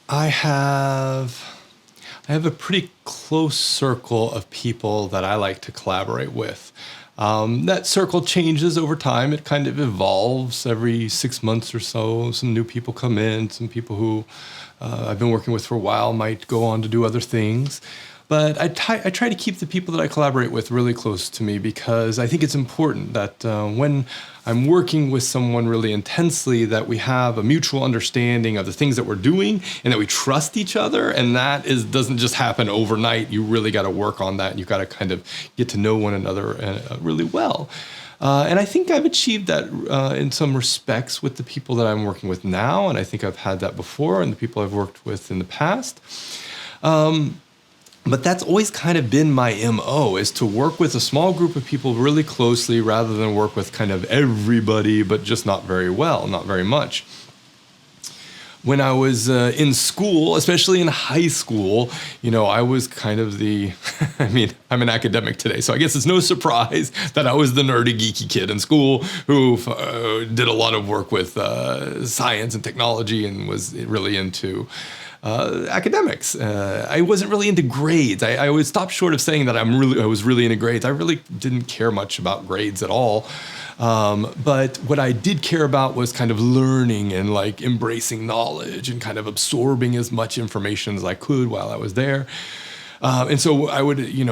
I have I have a pretty close circle of people that I like to collaborate with. That circle changes over time. It kind of evolves every 6 months or so. Some new people come in, some people who I've been working with for a while might go on to do other things. But I try to keep the people that I collaborate with really close to me because I think it's important that when I'm working with someone really intensely, that we have a mutual understanding of the things that we're doing and that we trust each other. And that doesn't just happen overnight. You really got to work on that. And you've got to kind of get to know one another really well. And I think I've achieved that in some respects with the people that I'm working with now. And I think I've had that before and the people I've worked with in the past. But that's always kind of been my MO, is to work with a small group of people really closely rather than work with kind of everybody, but just not very well, not very much. When I was in school, especially in high school, I was kind of I'm an academic today, so I guess it's no surprise that I was the nerdy, geeky kid in school who did a lot of work with science and technology and was really into academics. I wasn't really into grades. I would stop short of saying that I was really into grades. I really didn't care much about grades at all. But what I did care about was kind of learning and like embracing knowledge and kind of absorbing as much information as I could while I was there. And so I would, you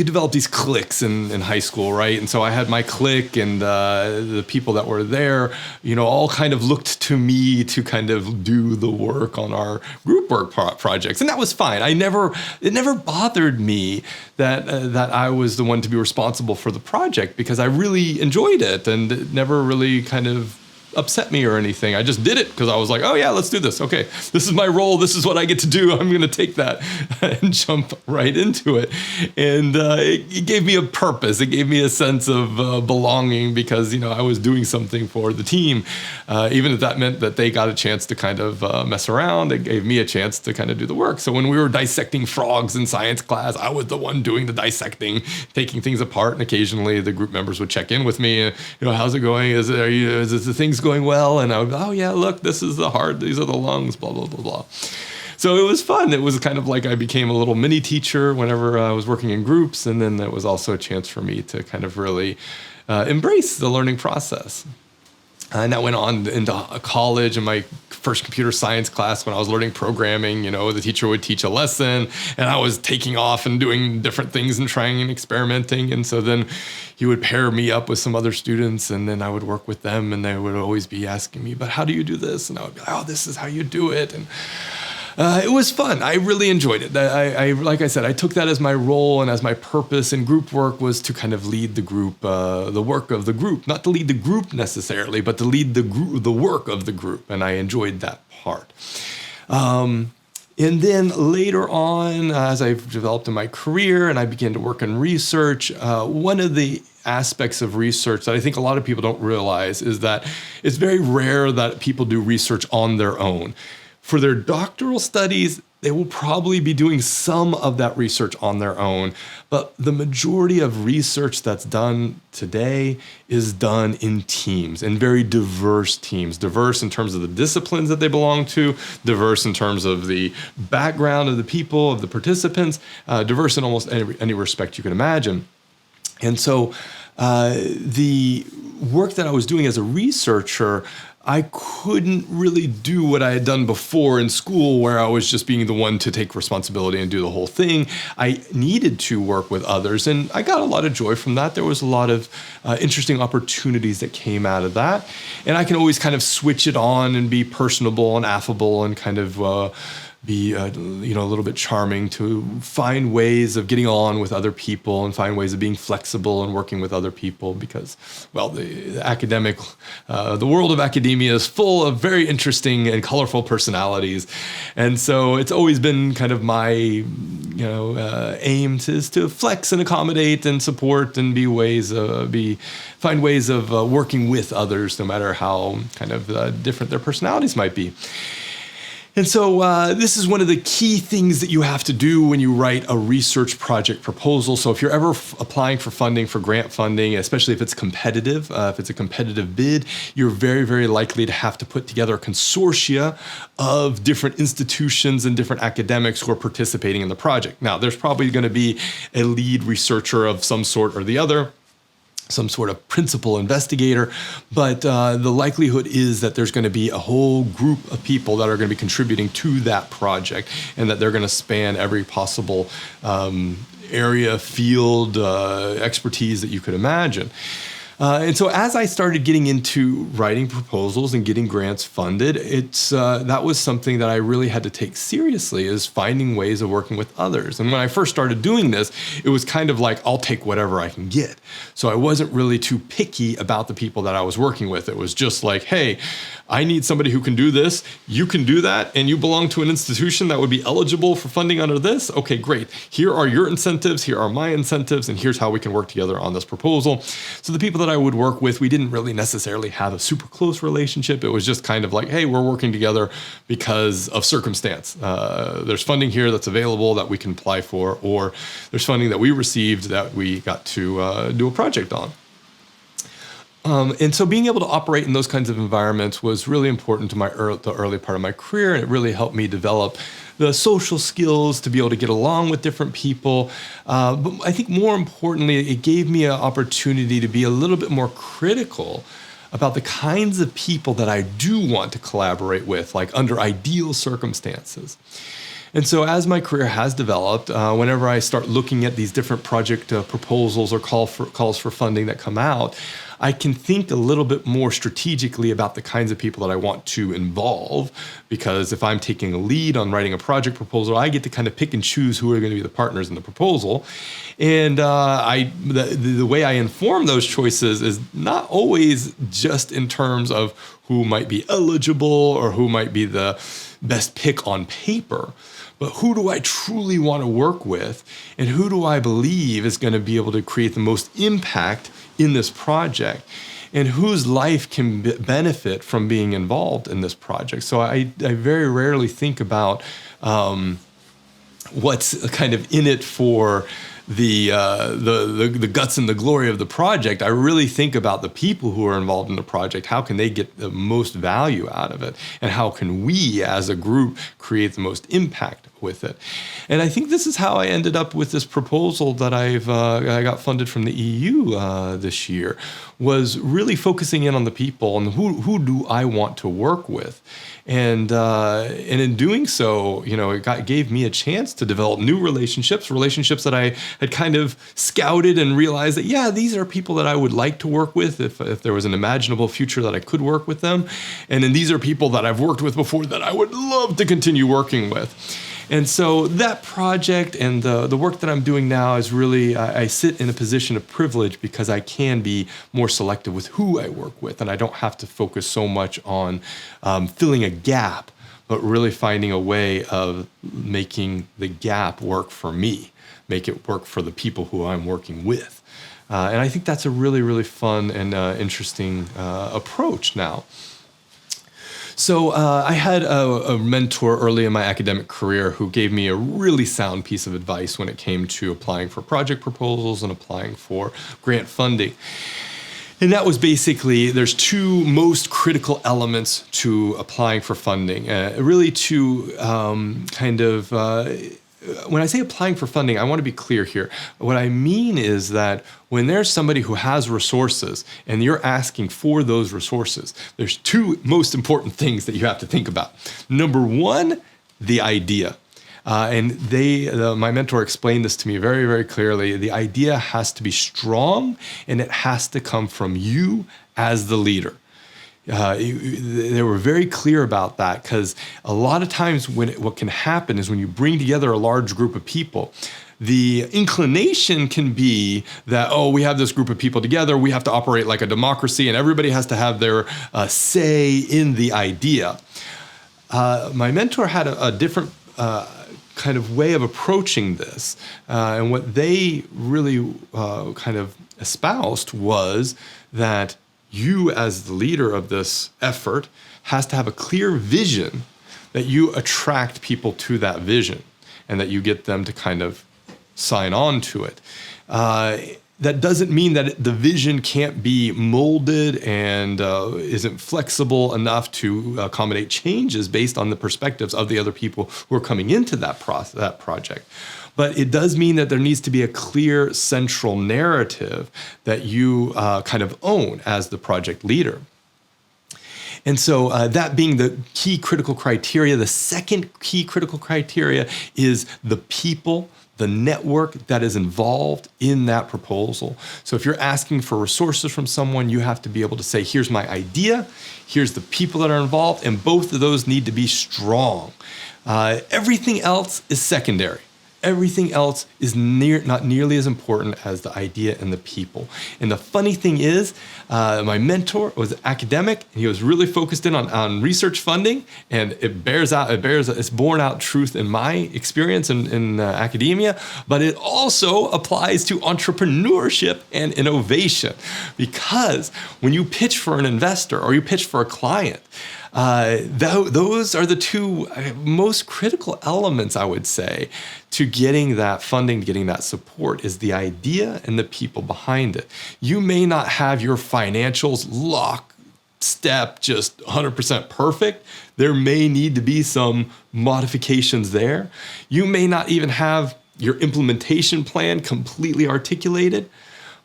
develop these cliques in high school, right? And so I had my clique and the people that were there, all kind of looked to me to kind of do the work on our group work projects. And that was fine. It never bothered me that I was the one to be responsible for the project because I really enjoyed it and it never really kind of upset me or anything. I just did it because I was like, oh yeah, let's do this. Okay, this is my role. This is what I get to do. I'm going to take that and jump right into it. And it gave me a purpose. It gave me a sense of belonging because, I was doing something for the team. Even if that meant that they got a chance to kind of mess around, it gave me a chance to kind of do the work. So when we were dissecting frogs in science class, I was the one doing the dissecting, taking things apart. And occasionally the group members would check in with me. How's it going? Is the things going well? And I would, oh yeah, look, this is the heart, these are the lungs, blah, blah, blah, blah. So it was fun. It was kind of like I became a little mini teacher whenever I was working in groups. And then that was also a chance for me to kind of really embrace the learning process. And that went on into college and my first computer science class when I was learning programming. The teacher would teach a lesson and I was taking off and doing different things and trying and experimenting. And so then he would pair me up with some other students and then I would work with them and they would always be asking me, but how do you do this? And I would be like, oh, this is how you do it. And it was fun. I really enjoyed it. Like I said, I took that as my role and as my purpose in group work was to kind of lead the group, the work of the group, not to lead the group necessarily, but to lead the work of the group. And I enjoyed that part. And then later on, as I've developed in my career and I began to work in research, one of the aspects of research that I think a lot of people don't realize is that it's very rare that people do research on their own. For their doctoral studies, they will probably be doing some of that research on their own, but the majority of research that's done today is done in teams, in very diverse teams, diverse in terms of the disciplines that they belong to, diverse in terms of the background of the people, of the participants, diverse in almost any respect you can imagine. And so the work that I was doing as a researcher, I couldn't really do what I had done before in school where I was just being the one to take responsibility and do the whole thing. I needed to work with others and I got a lot of joy from that. There was a lot of interesting opportunities that came out of that. And I can always kind of switch it on and be personable and affable and kind of be a little bit charming to find ways of getting on with other people and find ways of being flexible and working with other people because, well, the world of academia is full of very interesting and colorful personalities. And so it's always been kind of my, aim is to flex and accommodate and support and find ways of working with others, no matter how kind of different their personalities might be. And so this is one of the key things that you have to do when you write a research project proposal. So if you're ever applying for funding, for grant funding, especially if it's competitive, if it's a competitive bid, you're very, very likely to have to put together a consortia of different institutions and different academics who are participating in the project. Now, there's probably going to be a lead researcher of some sort or the other, some sort of principal investigator, but the likelihood is that there's going to be a whole group of people that are going to be contributing to that project, and that they're going to span every possible area, field, expertise that you could imagine. And so as I started getting into writing proposals and getting grants funded, that was something that I really had to take seriously, is finding ways of working with others. And when I first started doing this, it was kind of like, I'll take whatever I can get. So I wasn't really too picky about the people that I was working with. It was just like, hey, I need somebody who can do this. You can do that, and you belong to an institution that would be eligible for funding under this. Okay, great. Here are your incentives. Here are my incentives, and here's how we can work together on this proposal. So the people that I would work with, we didn't really necessarily have a super close relationship. It was just kind of like, hey, we're working together because of circumstance. There's funding here that's available that we can apply for, or there's funding that we received that we got to do a project on. And so being able to operate in those kinds of environments was really important to the early part of my career, and it really helped me develop the social skills to be able to get along with different people. But I think more importantly, it gave me an opportunity to be a little bit more critical about the kinds of people that I do want to collaborate with, like under ideal circumstances. And so as my career has developed, whenever I start looking at these different project proposals or calls for funding that come out, I can think a little bit more strategically about the kinds of people that I want to involve, because if I'm taking a lead on writing a project proposal, I get to kind of pick and choose who are going to be the partners in the proposal. And the way I inform those choices is not always just in terms of who might be eligible or who might be the best pick on paper, but who do I truly want to work with, and who do I believe is going to be able to create the most impact in this project, and whose life can benefit from being involved in this project. So I very rarely think about what's kind of in it for the guts and the glory of the project. I really think about the people who are involved in the project. How can they get the most value out of it? And how can we as a group create the most impact with it? And I think this is how I ended up with this proposal that I got funded from the EU this year, was really focusing in on the people and who do I want to work with. And in doing so, it gave me a chance to develop new relationships that I had kind of scouted and realized that, yeah, these are people that I would like to work with if there was an imaginable future that I could work with them. And then these are people that I've worked with before that I would love to continue working with. And so that project and the work that I'm doing now is really, I sit in a position of privilege because I can be more selective with who I work with, and I don't have to focus so much on filling a gap, but really finding a way of making the gap work for me, make it work for the people who I'm working with. And I think that's a really, really fun and interesting approach now. So I had a mentor early in my academic career who gave me a really sound piece of advice when it came to applying for project proposals and applying for grant funding. And that was basically, there's two most critical elements to applying for funding, really to when I say applying for funding, I want to be clear here. What I mean is that when there's somebody who has resources and you're asking for those resources, there's two most important things that you have to think about. Number one, the idea. And my mentor explained this to me very, very clearly. The idea has to be strong, and it has to come from you as the leader. They were very clear about that, because a lot of times what can happen is when you bring together a large group of people, the inclination can be that, we have this group of people together, we have to operate like a democracy, and everybody has to have their say in the idea. My mentor had a different kind of way of approaching this, and what they really kind of espoused was that you as the leader of this effort has to have a clear vision that you attract people to that vision and that you get them to kind of sign on to it. That doesn't mean that the vision can't be molded and isn't flexible enough to accommodate changes based on the perspectives of the other people who are coming into that project. But it does mean that there needs to be a clear central narrative that you kind of own as the project leader. And so that being the key critical criteria, the second key critical criteria is the people, the network that is involved in that proposal. So if you're asking for resources from someone, you have to be able to say, here's my idea, here's the people that are involved, and both of those need to be strong. Everything else is secondary. Everything else is not nearly as important as the idea and the people. And the funny thing is, my mentor was an academic, and he was really focused in on research funding, and it's borne out truth in my experience in academia, but it also applies to entrepreneurship and innovation. Because when you pitch for an investor or you pitch for a client, those are the two most critical elements, I would say, to getting that funding, getting that support, is the idea and the people behind it. You may not have your financials lockstep, just 100% perfect. There may need to be some modifications there. You may not even have your implementation plan completely articulated.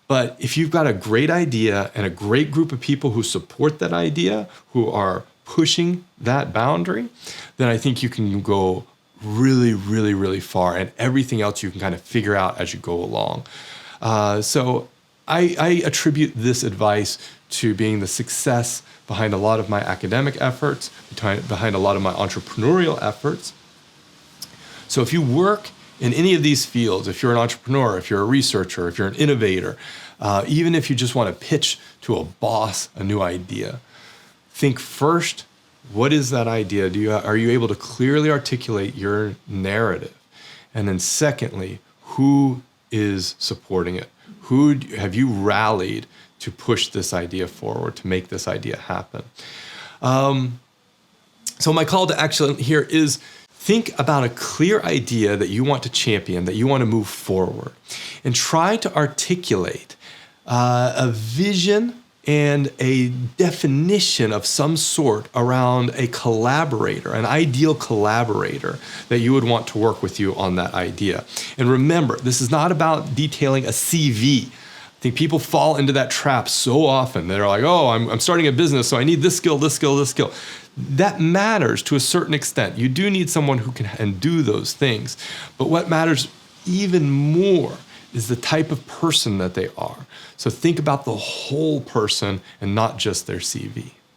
But if you've got a great idea and a great group of people who support that idea, who are pushing that boundary, then I think you can go really, really, really far, and everything else you can kind of figure out as you go along. So I attribute this advice to being the success behind a lot of my academic efforts, behind a lot of my entrepreneurial efforts. So if you work in any of these fields, if you're an entrepreneur, if you're a researcher, if you're an innovator, even if you just want to pitch to a boss a new idea, think first, what is that idea? Are you able to clearly articulate your narrative? And then secondly, who is supporting it? Who have you rallied to push this idea forward, to make this idea happen? So my call to action here is, think about a clear idea that you want to champion, that you want to move forward, and try to articulate a vision and a definition of some sort around a collaborator, an ideal collaborator that you would want to work with you on that idea. And remember, this is not about detailing a CV. I think people fall into that trap so often. They're like, oh, I'm starting a business, so I need this skill, this skill, this skill. That matters to a certain extent. You do need someone who can do those things. But what matters even more is the type of person that they are. So think about the whole person and not just their CV.